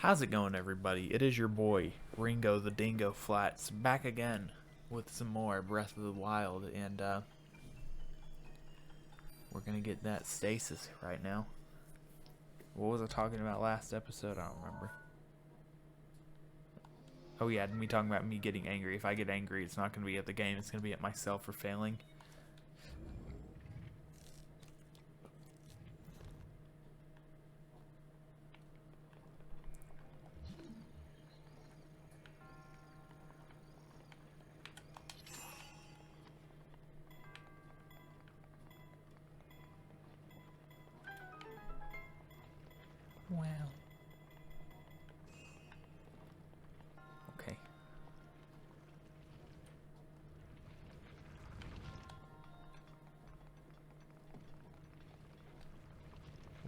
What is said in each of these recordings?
How's it going, everybody? It is your boy, Ringo the Dingo Flats, back again with some more Breath of the Wild, and we're gonna get that stasis right now. What was I talking about last episode? I don't remember. Oh yeah, me talking about me getting angry. If I get angry, it's not gonna be at the game, it's gonna be at myself for failing. Wow. Okay.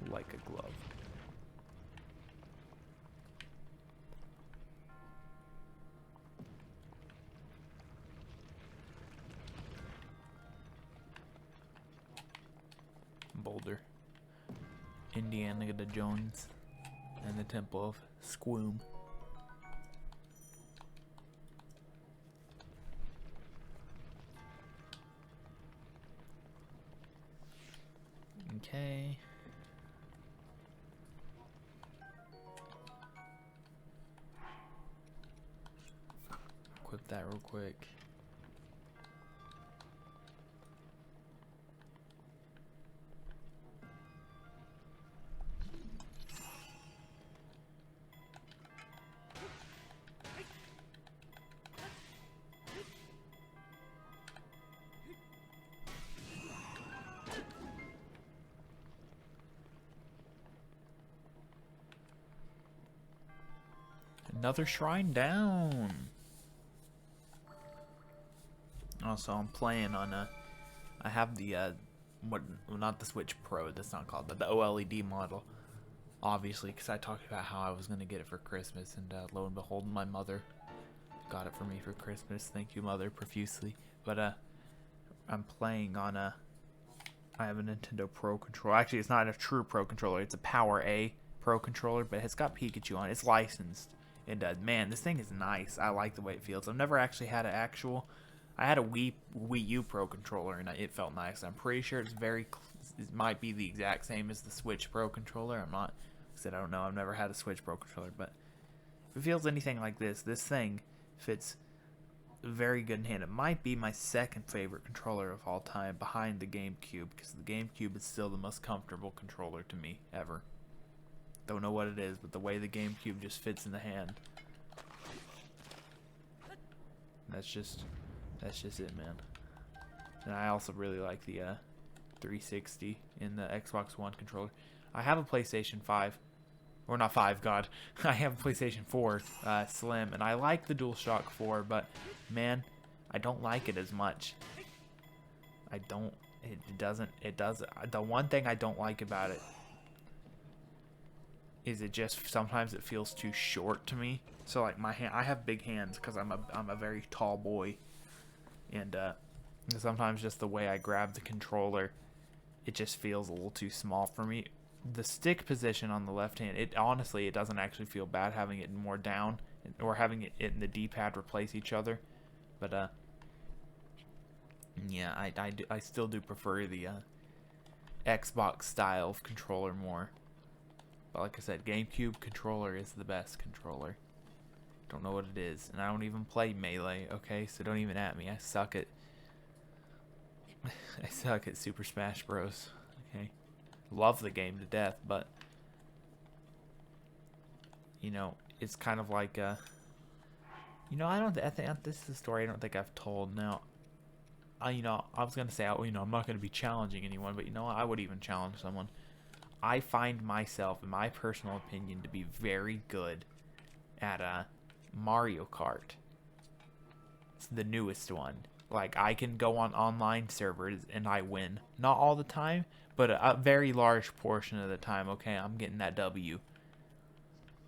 Like a glove. Boulder. Indiana Jones and the Temple of Squoom. Okay. Equip that real quick. Another shrine down. Also, I'm playing on I have the well, not the Switch Pro. That's not called, but the OLED model. Obviously, because I talked about how I was gonna get it for Christmas, and lo and behold, my mother got it for me for Christmas. Thank you, mother, profusely. But I'm playing on I have a Nintendo Pro controller. Actually, it's not a true Pro controller. It's a Power A Pro controller, but it's got Pikachu on it. It's licensed. It does. Man, this thing is nice. I like the way it feels. I've never actually had an actual. I had a Wii U Pro controller, and it felt nice. I'm pretty sure it's it might be the exact same as the Switch Pro controller. I'm not. I said I don't know. I've never had a Switch Pro controller, but if it feels anything like this thing fits very good in hand. It might be my second favorite controller of all time, behind the GameCube, because the GameCube is still the most comfortable controller to me ever. Don't know what it is, but the way the GameCube just fits in the hand. That's just it, man. And I also really like the 360 in the Xbox One controller. I have a PlayStation 5. Or not 5, God. I have a PlayStation 4 Slim, and I like the DualShock 4, but, man, I don't like it as much. The one thing I don't like about it is sometimes it feels too short to me. So, like, I have big hands because I'm a very tall boy. And, sometimes just the way I grab the controller, it just feels a little too small for me. The stick position on the left hand, it doesn't actually feel bad having it more down or having it in the D-pad replace each other, but yeah, I still do prefer the Xbox style of controller more. But like I said, GameCube controller is the best controller. Don't know what it is, and I don't even play Melee. Okay, so don't even at me. I suck at Super Smash Bros. Okay. Love the game to death, but you know, it's kind of like I think this is a story I don't think I've told. Now, I was gonna say, I'm not gonna be challenging anyone, but I would even challenge someone. I find myself, in my personal opinion, to be very good at Mario Kart. It's the newest one. Like, I can go on online servers and I win. Not all the time, but a very large portion of the time. Okay, I'm getting that W.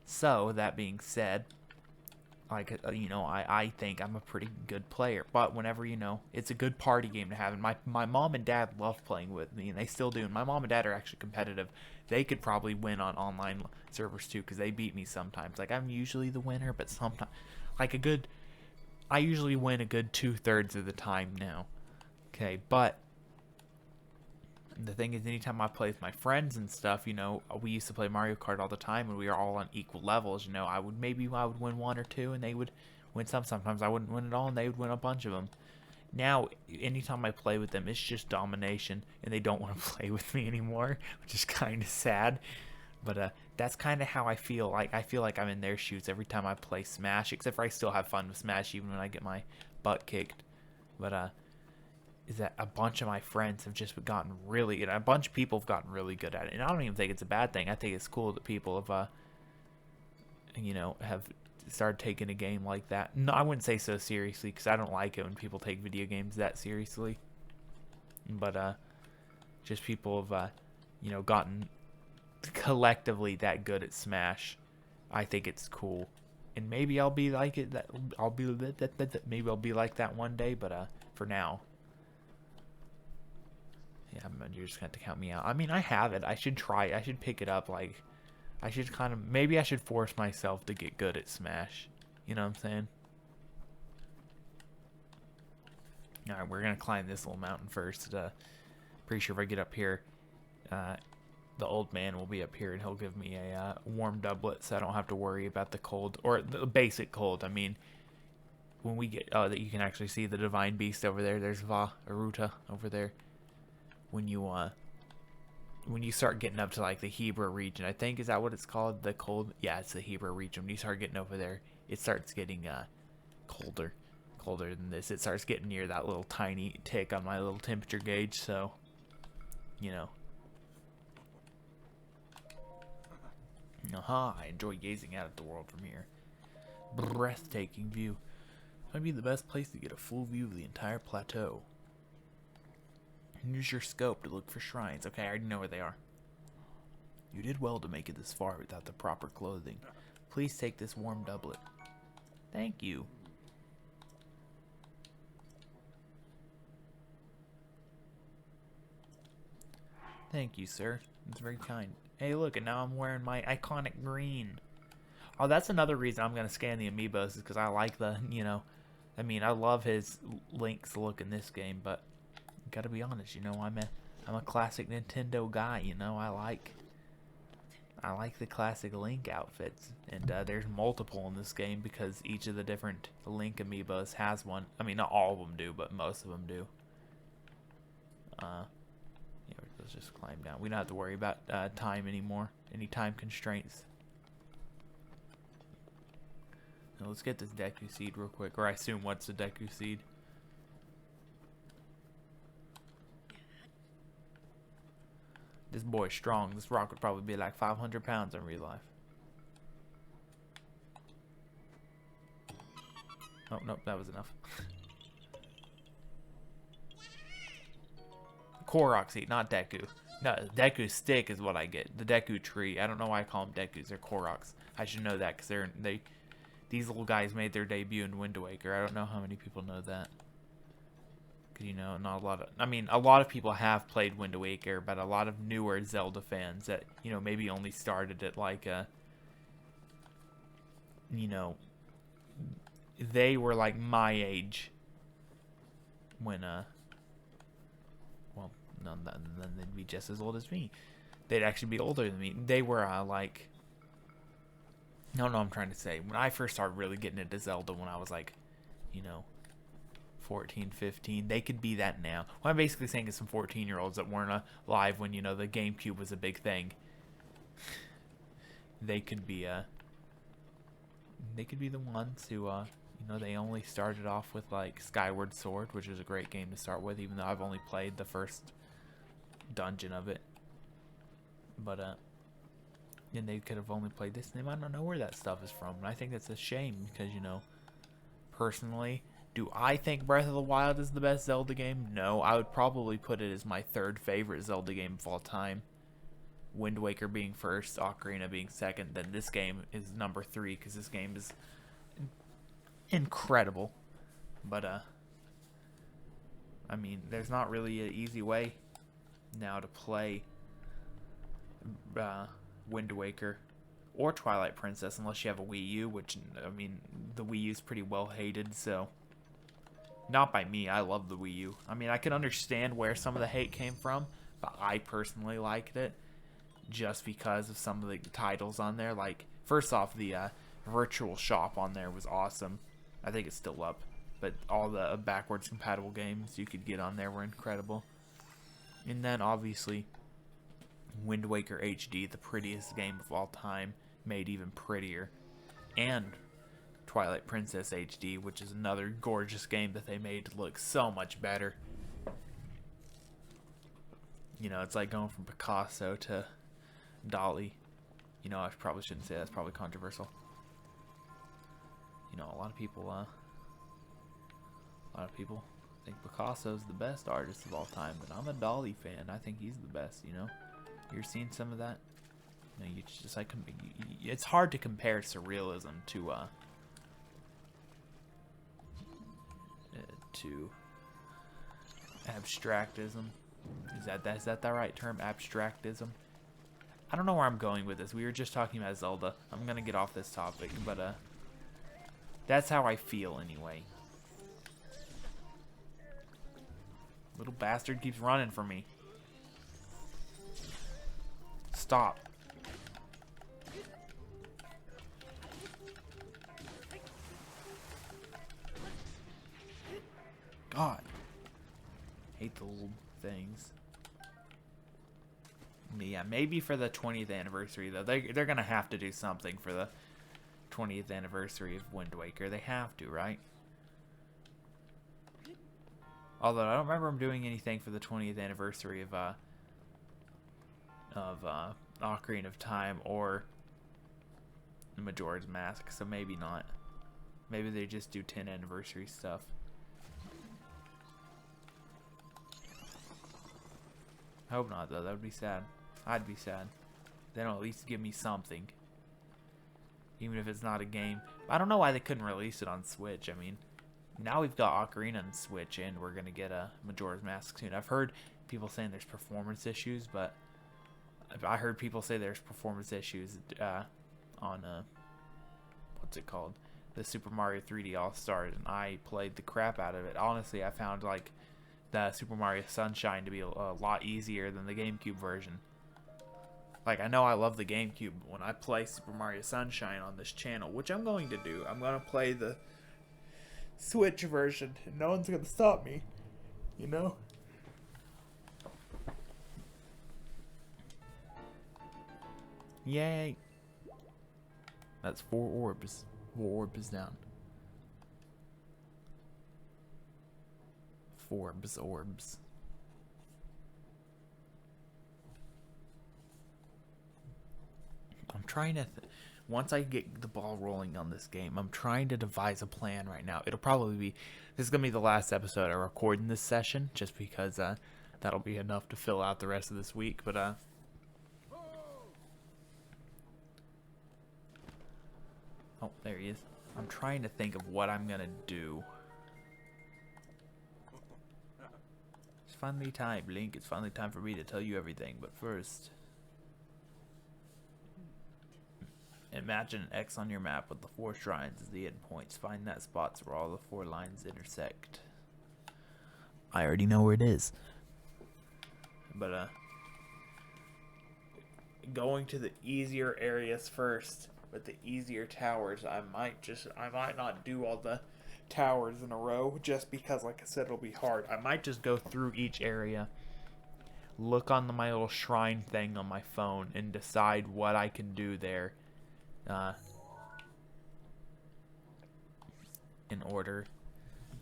So, that being said, like, you know, I think I'm a pretty good player. But whenever, you know, it's a good party game to have. And my mom and dad love playing with me, and they still do. And my mom and dad are actually competitive. They could probably win on online servers too, because they beat me sometimes. Like, I'm usually the winner, but sometimes, like, I usually win a good 2/3 of the time now. Okay, but the thing is, anytime I play with my friends and stuff, you know, we used to play Mario Kart all the time, and we were all on equal levels. You know, I would win one or two, and they would win some. Sometimes I wouldn't win it all, and they would win a bunch of them. Now, anytime I play with them, it's just domination, and they don't want to play with me anymore, which is kind of sad. But that's kind of how I feel. Like, I feel like I'm in their shoes every time I play Smash, except for I still have fun with Smash even when I get my butt kicked. But is that a bunch of my friends have just gotten really good. A bunch of people have gotten really good at it, and I don't even think it's a bad thing. I think it's cool that people have, you know, have started taking a game like that. No, I wouldn't say so seriously, because I don't like it when people take video games that seriously. But just people have, you know, gotten collectively that good at Smash. I think it's cool, and maybe I'll be like it. Maybe I'll be like that one day. But for now. Yeah, you're just going to have to count me out. I mean, I have it. I should try. I should pick it up. Like, I should kind of... Maybe I should force myself to get good at Smash. You know what I'm saying? Alright, we're going to climb this little mountain first. Pretty sure if I get up here, the old man will be up here, and he'll give me a warm doublet, so I don't have to worry about the cold. Or the basic cold. I mean, when we get... Oh, that you can actually see the Divine Beast over there. There's Aruta over there. When you start getting up to like the Hebra region, I think, is that what it's called? The cold, yeah, it's the Hebra region. When you start getting over there, it starts getting colder than this. It starts getting near that little tiny tick on my little temperature gauge. So, you know, I enjoy gazing out at the world from here. Breathtaking view. Might be the best place to get a full view of the entire plateau. Use your scope to look for shrines. Okay, I already know where they are. You did well to make it this far without the proper clothing. Please take this warm doublet. Thank you. Thank you, sir. It's very kind. Hey, look, and now I'm wearing my iconic green. Oh, that's another reason I'm going to scan the amiibos, is because I like the, you know, I mean, I love his Link's look in this game, but gotta be honest, you know, I'm a classic Nintendo guy, you know. I like the classic Link outfits, and there's multiple in this game because each of the different Link amiibos has one. I mean, not all of them do, but most of them do. Yeah, let's just climb down. We don't have to worry about time anymore, any time constraints. Now let's get this Deku Seed real quick, or I assume what's the Deku Seed. This boy's strong. This rock would probably be like 500 pounds in real life. Oh, nope, that was enough. Korok seed, not Deku. No, Deku stick is what I get. The Deku tree. I don't know why I call them Dekus. They're Koroks. I should know that because these little guys made their debut in Wind Waker. I don't know how many people know that. You know, not a lot of... I mean, a lot of people have played Wind Waker, but a lot of newer Zelda fans that, you know, maybe only started at, like, you know, they were, like, my age when, well, then they'd be just as old as me. They'd actually be older than me. They were, like... No, I'm trying to say. When I first started really getting into Zelda, when I was, like, you know... 14, 15, they could be that now. What I'm basically saying is some 14-year-olds that weren't alive when, you know, the GameCube was a big thing. They could be the ones who, you know, they only started off with, like, Skyward Sword, which is a great game to start with, even though I've only played the first dungeon of it. But, and they could have only played this, and they might not know where that stuff is from. And I think that's a shame, because, you know, personally... Do I think Breath of the Wild is the best Zelda game? No, I would probably put it as my third favorite Zelda game of all time. Wind Waker being first, Ocarina being second, then this game is number 3, because this game is incredible. But I mean, there's not really an easy way now to play Wind Waker or Twilight Princess unless you have a Wii U, which, I mean, the Wii U is pretty well hated, so not by me. I love the Wii U. I mean, I can understand where some of the hate came from, but I personally liked it just because of some of the titles on there. Like, first off, the virtual shop on there was awesome. I think it's still up, but all the backwards compatible games you could get on there were incredible. And then, obviously, Wind Waker HD, the prettiest game of all time, made even prettier. And Twilight Princess HD, which is another gorgeous game that they made to look so much better. You know, it's like going from Picasso to Dali. You know, I probably shouldn't say that. That's probably controversial. You know, a lot of people think Picasso's the best artist of all time, but I'm a Dali fan. I think he's the best, you know? You're seeing some of that? You know, you just like, it's hard to compare surrealism to abstractism. Is that the right term? Abstractism? I don't know where I'm going with this. We were just talking about Zelda. I'm gonna get off this topic, but that's how I feel anyway. Little bastard keeps running from me. Stop. God. Hate the little things. Yeah, maybe for the 20th anniversary, though. They're going to have to do something for the 20th anniversary of Wind Waker. They have to, right? Although, I don't remember them doing anything for the 20th anniversary of Ocarina of Time or Majora's Mask, so maybe not. Maybe they just do 10th anniversary stuff. I hope not, though. That would be sad. I'd be sad. They don't at least give me something. Even if it's not a game. I don't know why they couldn't release it on Switch. I mean, now we've got Ocarina on Switch, and we're going to get a Majora's Mask soon. I've heard people saying there's performance issues, but I heard people say there's performance issues on, what's it called? The Super Mario 3D All-Stars, and I played the crap out of it. Honestly, I found, like, the Super Mario Sunshine to be a lot easier than the GameCube version. Like, I know I love the GameCube, but when I play Super Mario Sunshine on this channel, which I'm going to do, I'm going to play the Switch version, and no one's going to stop me, you know? Yay! That's 4 orbs. 4 orbs down. Orbs. I'm trying to once I get the ball rolling on this game, I'm trying to devise a plan right now. It'll probably be, this is going to be the last episode I record in this session, just because that'll be enough to fill out the rest of this week, but oh, there he is. I'm trying to think of what I'm going to do. It's finally time, Link. It's finally time for me to tell you everything, but first, imagine an X on your map with the 4 shrines as the endpoints. Find that spots where all the 4 lines intersect. I already know where it is. But going to the easier areas first with the easier towers. I might not do all the towers in a row just because, like I said, it'll be hard. I might just go through each area, look on my little shrine thing on my phone, and decide what I can do there in order,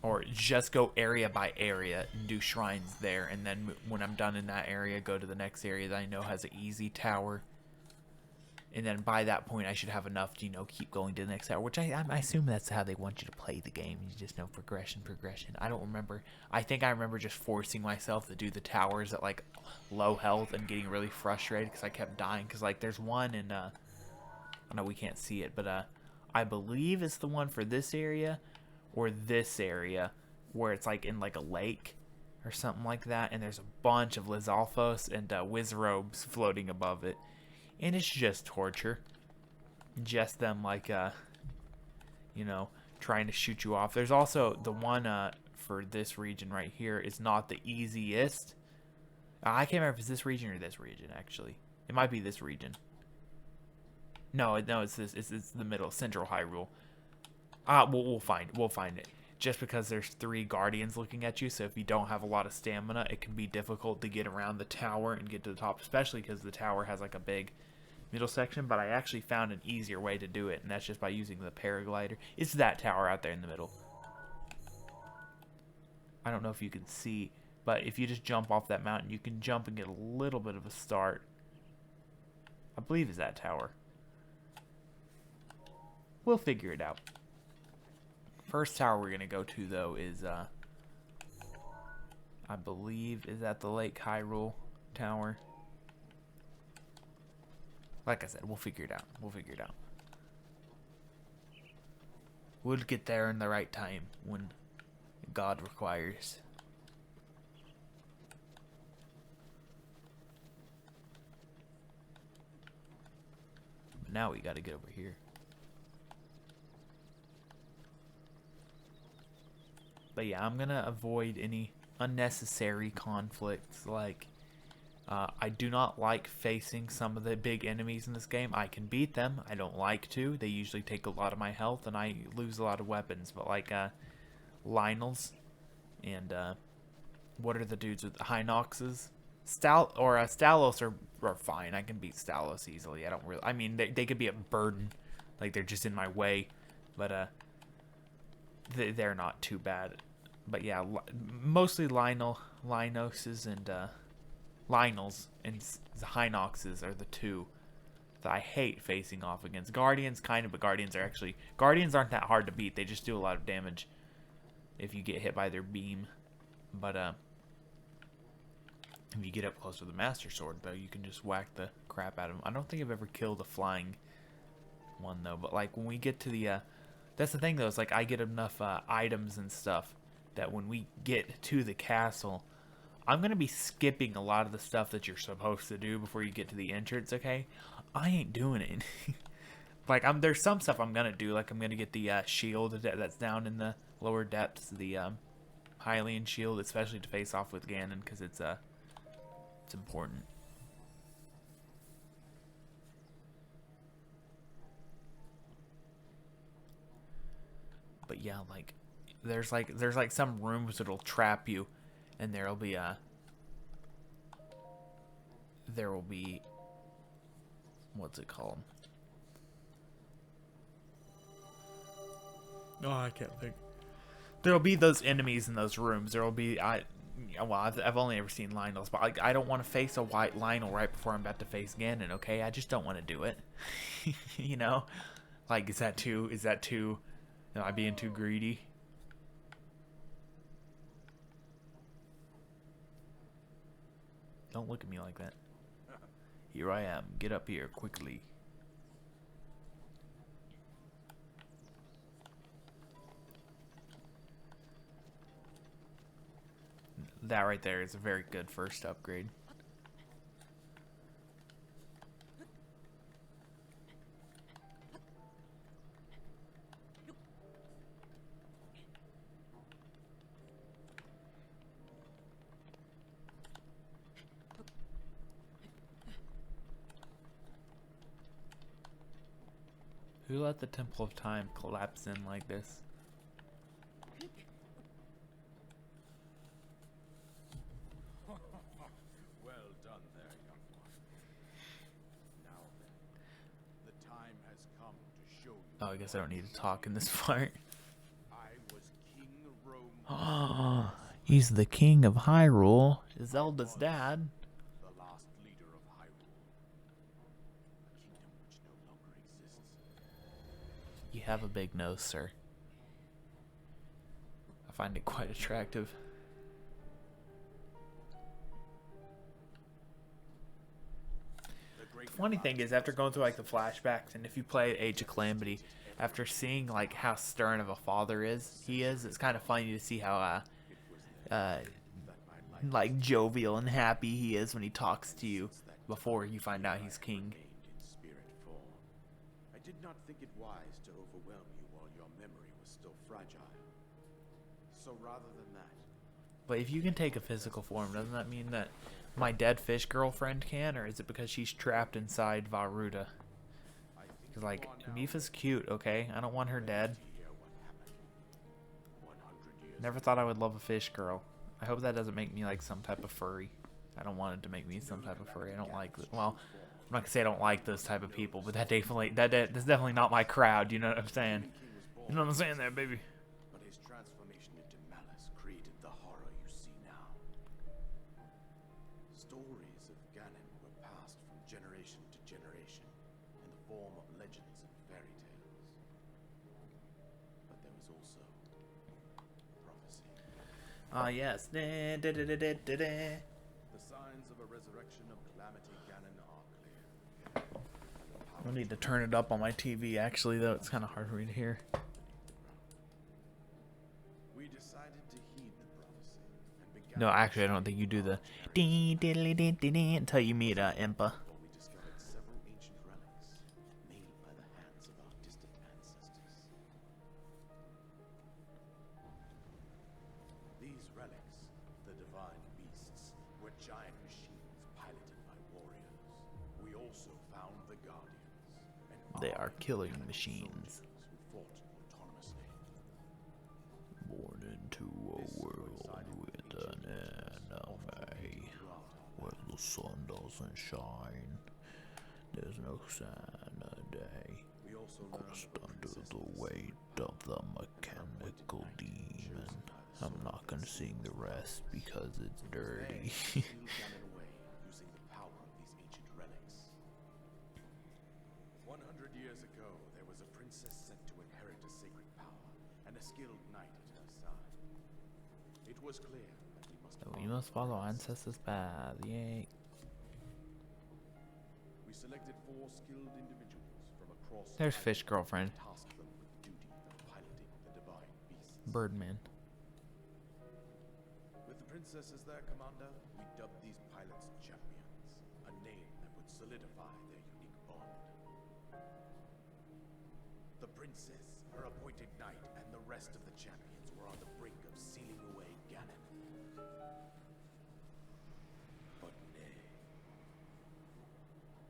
or just go area by area and do shrines there, and then when I'm done in that area, go to the next area that I know has an easy tower, and then by that point I should have enough to, you know, keep going to the next tower, which I assume that's how they want you to play the game. You just know progression. I don't remember. I think I remember just forcing myself to do the towers at like low health and getting really frustrated because I kept dying, because like there's one in I know we can't see it, but I believe it's the one for this area or this area where it's like in like a lake or something like that, and there's a bunch of Lizalfos and Wizrobes floating above it, and it's just torture. Just them like you know, trying to shoot you off. There's also the one for this region right here is not the easiest. I can't remember if it's this region or this region, actually. It might be this region. No, it's this. It's the middle, Central Hyrule. We'll find it. Just because there's 3 guardians looking at you, so if you don't have a lot of stamina, it can be difficult to get around the tower and get to the top, especially because the tower has like a big middle section. But I actually found an easier way to do it, and that's just by using the paraglider. It's that tower out there in the middle. I don't know if you can see, but if you just jump off that mountain, you can jump and get a little bit of a start. I believe it's that tower. We'll figure it out. First tower we're gonna go to though is I believe is at the Lake Hyrule Tower. Like I said, we'll figure it out. We'll get there in the right time when God requires. But now we gotta get over here. But yeah, I'm gonna avoid any unnecessary conflicts. Like, I do not like facing some of the big enemies in this game. I can beat them. I don't like to. They usually take a lot of my health, and I lose a lot of weapons. But like Lionels and what are the dudes with the Hinoxes? Stalos are fine. I can beat Stalos easily. I mean, they could be a burden, like they're just in my way. But they're not too bad. But yeah, mostly Lionels and Lionels and Hinoxes are the 2 that I hate facing off against. Guardians kind of, but Guardians aren't that hard to beat. They just do a lot of damage if you get hit by their beam. But if you get up close to the Master Sword, though, you can just whack the crap out of them. I don't think I've ever killed a flying one though. But like when we get to the that's the thing though, it's like I get enough items and stuff that when we get to the castle, I'm going to be skipping a lot of the stuff that you're supposed to do before you get to the entrance, okay? I ain't doing it. Like, there's some stuff I'm going to do, like I'm going to get the shield that's down in the lower depths, the Hylian shield, especially to face off with Ganon, because it's important. But yeah, like there's like some rooms that'll trap you, and there will be what's it called? Oh, I can't think. There'll be those enemies in those rooms. There'll be I've only ever seen Lionels, but like I don't want to face a white Lionel right before I'm about to face Ganon. Okay, I just don't want to do it. You know, like is that too? Am I being too greedy? Don't look at me like that. Here I am. Get up here quickly. That right there is a very good first upgrade. Who let the Temple of Time collapse in like this? Well done there, young one. Now then, the time has come to show you. Oh, I guess I don't need to talk in this part. I was King of Rome. Oh, he's the king of Hyrule. Zelda's dad. The last leader of Hyrule. A kingdom which no longer exists. You have a big nose, sir. I find it quite attractive. Funny thing is, after going through like the flashbacks, and if you play Age of Calamity, after seeing like how stern of a father he is, it's kind of funny to see how uh, like jovial and happy he is when he talks to you before you find out he's king. In spirit form. I did not think it wise to overwhelm you while your memory was still fragile. So rather than that, But if you can take a physical form, doesn't that mean that my dead fish girlfriend can, or is it because she's trapped inside Varuda? Because like Mifa's cute, okay? I don't want her dead. hear what happened 100 years Never thought I would love a fish girl. I hope that doesn't make me like some type of furry. I don't want it to make me some type of furry. I don't like well, I'm not gonna say I don't like those type of people, but that's definitely not my crowd. You know what I'm saying? You know what I'm saying there, baby? but his transformation into malice created the horror you see now. Stories of Ganon were passed from generation to generation in the form of legends and fairy tales. But there was also prophecy. Ah, yes. The signs of a resurrection of Calamity Ganon are clear. I need to turn it up on my TV. Actually, though, it's kind of hard for me to hear. We decided to heed the prophecy and began No, actually, I don't think you do the dee diddly dee dee dee until you meet Impa. where we discovered several ancient relics made by the hands of our distant ancestors. These relics, the divine beasts, were giant machines piloted by warriors. We also found the Guardians, and They are armed killing Ganon machines. soldiers who fought autonomously. Born into a world with an enemy, where the sun doesn't shine. There's no Saturday. We also Crushed learned under the weight of the mechanical demon. I'm not gonna sing the rest because it's dirty. sealed Ganon away using the power of these ancient relics. 100 years ago, there was a princess sent to inherit a sacred power and a skilled knight at her side. It was clear that We must follow ancestors' path. Yay. We selected 4 skilled individuals from across There's Hyrule Fish Girlfriend. and tasked them with the duty of piloting the divine beasts. Birdman. With the princess as their commander, we dubbed these pilots champions, a name that would solidify their unique bond. The princess, her appointed knight, and the rest of the champions were on the brink of sealing away Ganon. But nay.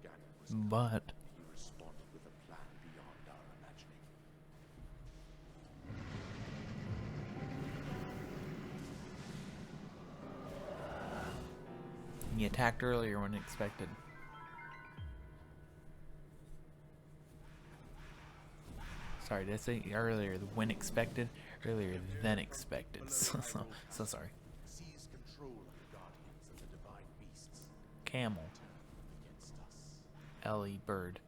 Ganon was But he responded with a plan beyond our imagining. he attacked earlier when expected. Sorry, did I say earlier when expected? Earlier than expected. So sorry. Seize control of the Guardians and the divine beasts. Camel. Against us. Ellie, bird.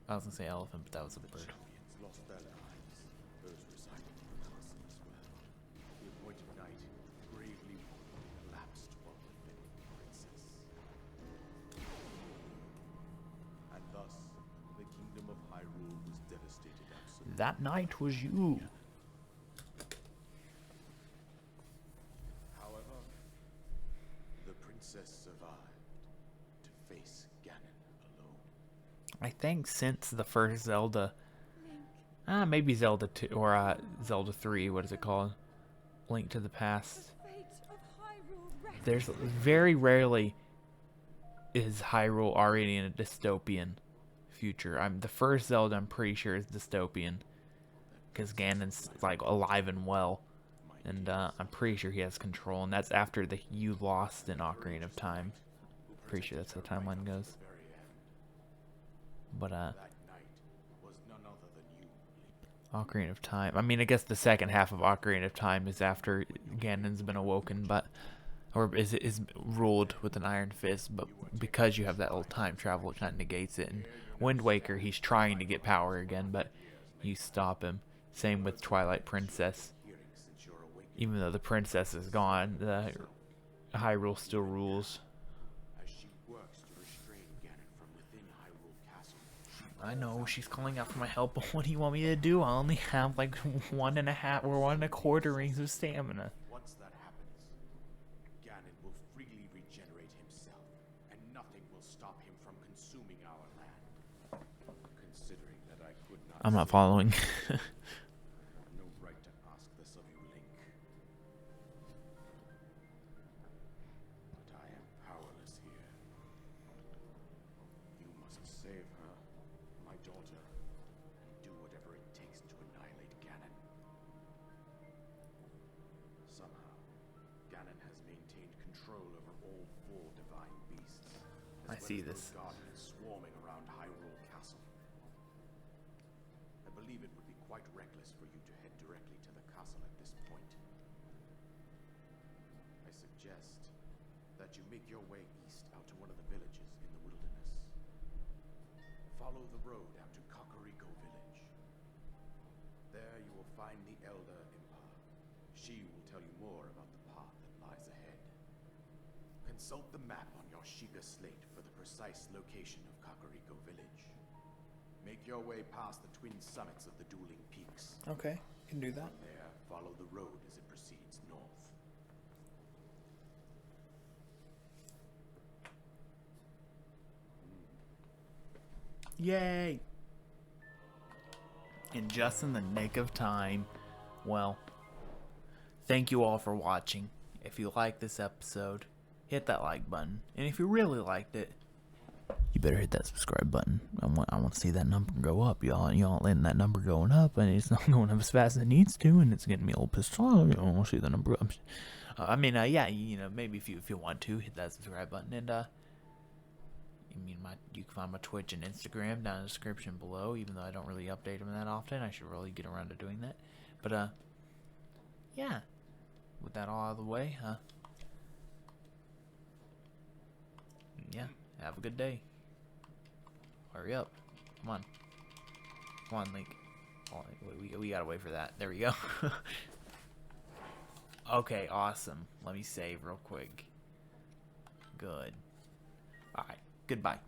I was gonna say elephant, but that was a bird. Champions lost their lives. Those residing in the castle as well. The appointed knight, gravely wounded, collapsed while defending the princess. And thus, the kingdom of Hyrule was devastated absolutely. That night was you. However, the princess survived to face Ganon alone. I think since the first Zelda, maybe Zelda 2 or Zelda 3. What is it called? Link to the Past. There's very rarely is Hyrule already in a dystopian future. The first Zelda, I'm pretty sure, is dystopian because Ganon's like alive and well, and I'm pretty sure he has control. And that's after you lost in Ocarina of Time. Pretty sure that's how the timeline goes. But That knight was none other than you, Link. Ocarina of Time. I mean, I guess the second half of Ocarina of Time is after Ganon's been awoken, or is ruled with an iron fist. But because you have that little time travel, it kind of negates it. And Wind Waker, he's trying to get power again, but you stop him. Same with Twilight Princess. Hearing since your awakening, Even though the princess is gone, the Hyrule still rules. as she works to restrain Ganon from within Hyrule Castle, she I know she's calling out for my help, but what do you want me to do? I only have like 1.5 or 1.25 rings of stamina. Once that happens, Ganon will freely regenerate himself, and nothing will stop him from consuming our land. Considering that I could not I'm not save following. I have no right to ask this of you, Link. But I am powerless here. You must save her, my daughter, and do whatever it takes to annihilate Ganon. Somehow, Ganon has maintained control over all 4 divine beasts, I as see well as this. those guardians swarming around Hyrule Castle. I believe it would be quite reckless for you to head directly to the castle at this point. I suggest that you make your way east out to one of the villages in the wilderness. Follow the road out to Kakariko village. There you will find the Elder Impa. She will tell you more about the path that lies ahead. Consult the map on your Sheikah slate for the precise location of Kakariko village. Make your way past the twin summits of the dueling peaks. Okay, can do that. From there, follow the road as it proceeds north. Yay! And just in the nick of time. Well, thank you all for watching. If you liked this episode, hit that like button. And if you really liked it, you better hit that subscribe button. I want to see that number go up, y'all. Y'all letting that number going up, and it's not going up as fast as it needs to, and it's getting me a little pissed off. I want to see the number up. Yeah, maybe if you want to hit that subscribe button, and you can find my Twitch and Instagram down in the description below. Even though I don't really update them that often, I should really get around to doing that. But yeah. With that all out of the way, yeah. Have a good day. Hurry up. Come on. Come on, Link. Oh, we gotta wait for that. There we go. Okay, awesome. Let me save real quick. Good. Alright, goodbye.